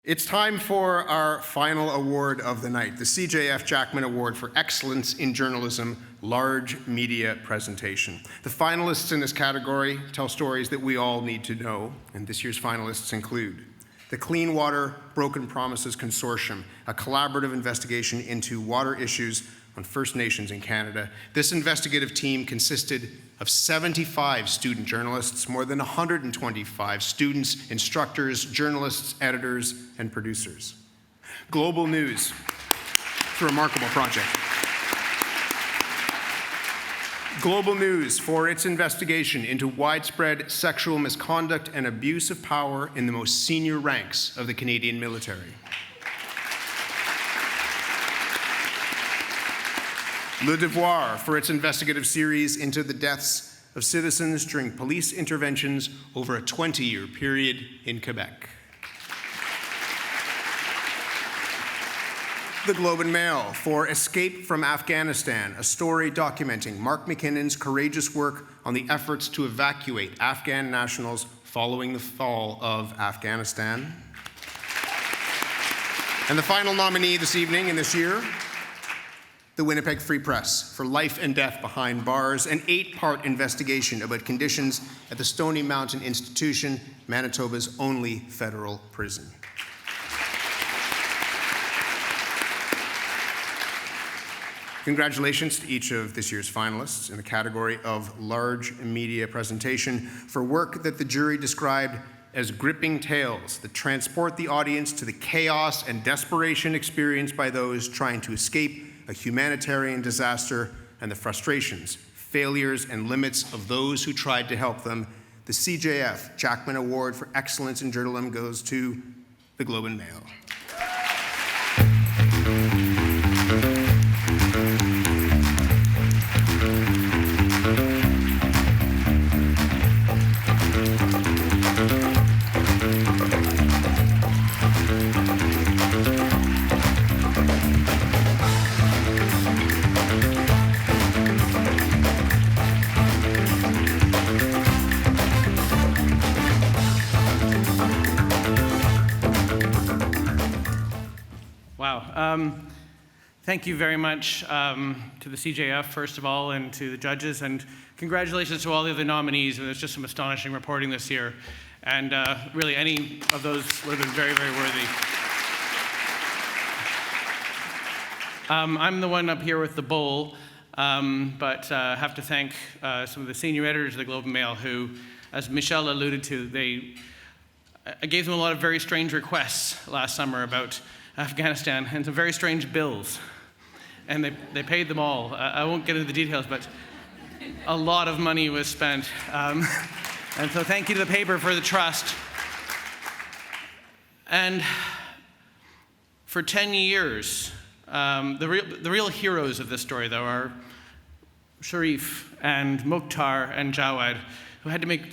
It's time for our final award of the night, the CJF Jackman Award for Excellence in Journalism, Large Media Presentation. The finalists in this category tell stories that we all need to know, and this year's finalists include the Clean Water Broken Promises Consortium, a collaborative investigation into water issues on First Nations in Canada. This investigative team consisted of 75 student journalists, more than 125 students, instructors, journalists, editors, and producers. Global News, it's a remarkable project. Global News for its investigation into widespread sexual misconduct and abuse of power in the most senior ranks of the Canadian military. LEDEVOIR for its investigative series into the deaths of citizens during police interventions over a 20-year period in Quebec. The Globe and Mail for Escape from Afghanistan, a story documenting Mark MacKinnon's courageous work on the efforts to evacuate Afghan nationals following the fall of Afghanistan. And the final nominee this evening and this year, the Winnipeg Free Press for Life and Death Behind Bars, an 8-part investigation about conditions at the Stony Mountain Institution, Manitoba's only federal prison. Congratulations to each of this year's finalists in the category of large media presentation for work that the jury described as gripping tales that transport the audience to the chaos and desperation experienced by those trying to escape a humanitarian disaster and the frustrations, failures, and limits of those who tried to help them. The CJF Jackman Award for Excellence in Journalism goes to the Globe and Mail. Thank you very much to the CJF, first of all, and to the judges, and congratulations to all the other nominees. There's just some astonishing reporting this year, and really any of those would have been very, very worthy. I'm the one up here with the bowl, but have to thank some of the senior editors of the Globe and Mail who, as Michelle alluded to, I gave them a lot of very strange requests last summer about Afghanistan and some very strange bills. And they paid them all. I won't get into the details, but a lot of money was spent. And so thank you to the paper for the trust. And for 10 years, the real heroes of this story, though, are Sharif and Mukhtar and Jawad, who had to make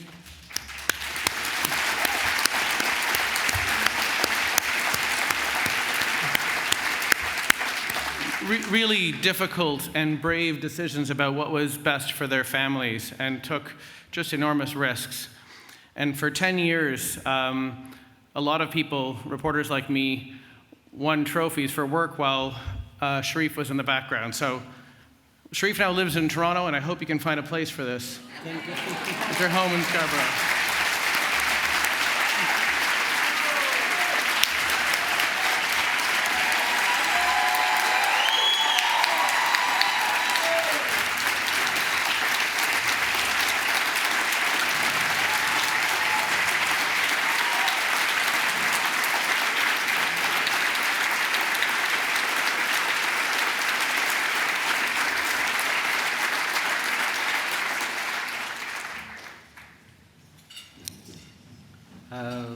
really difficult and brave decisions about what was best for their families and took just enormous risks. And for 10 years, a lot of people, reporters like me, won trophies for work while Sharif was in the background. So Sharif now lives in Toronto, and I hope you can find a place for this. Thank you. It's your home in Scarborough.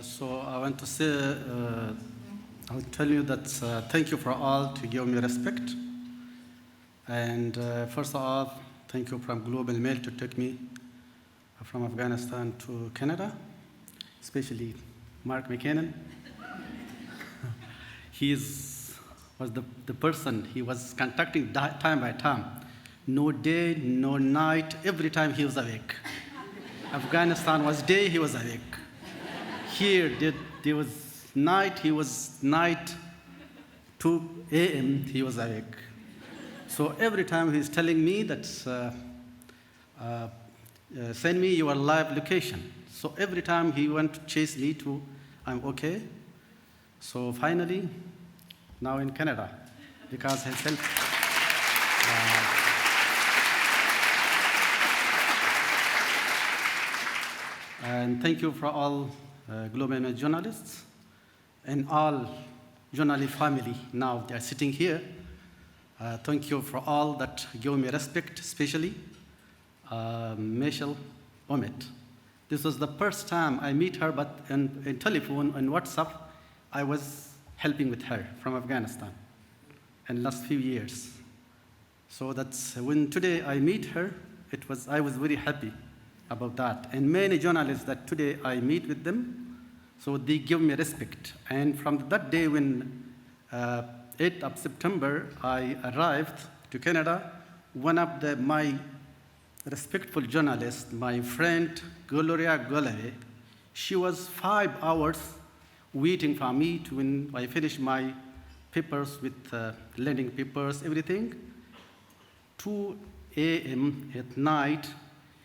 So I want to say, I'll tell you that thank you for all to give me respect. And first of all, thank you from Global Mail to take me from Afghanistan to Canada, especially Mark MacKinnon. He was the person, he was contacting time by time. No day, no night, every time he was awake. Afghanistan was day, he was awake. Here, there was night 2 a.m. he was awake. So every time he's telling me that send me your live location. So every time he went to chase me to, I'm okay. So finally, now in Canada, because his health. And thank you for all global journalists and all journalist family. Now they are sitting here. Thank you for all that give me respect, especially Michelle Omet. This was the first time I meet her, but in telephone and WhatsApp, I was helping with her from Afghanistan in last few years. So that's when today I meet her, I was very happy about that. And many journalists that today I meet with them, so they give me respect. And from that day when 8th of September, I arrived to Canada, one of my respectful journalists, my friend Gloria Golay, she was 5 hours waiting for me to when I finished my papers with lending papers, everything. 2 a.m. at night,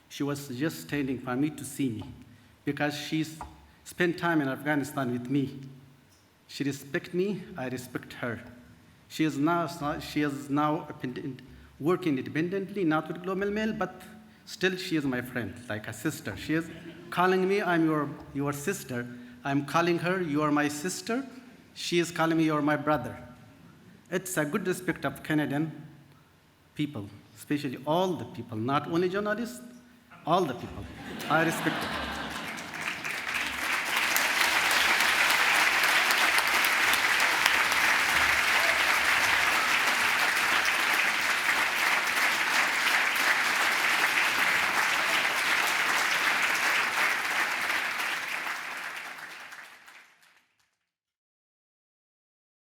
she was just standing for me to see me because she spent time in Afghanistan with me. She respects me, I respect her. She is now working independently, not with Global Mail, but still she is my friend, like a sister. She is calling me, I'm your sister. I'm calling her, you are my sister. She is calling me, you are my brother. It's a good respect of Canadian people, especially all the people, not only journalists, all the people. I respect it.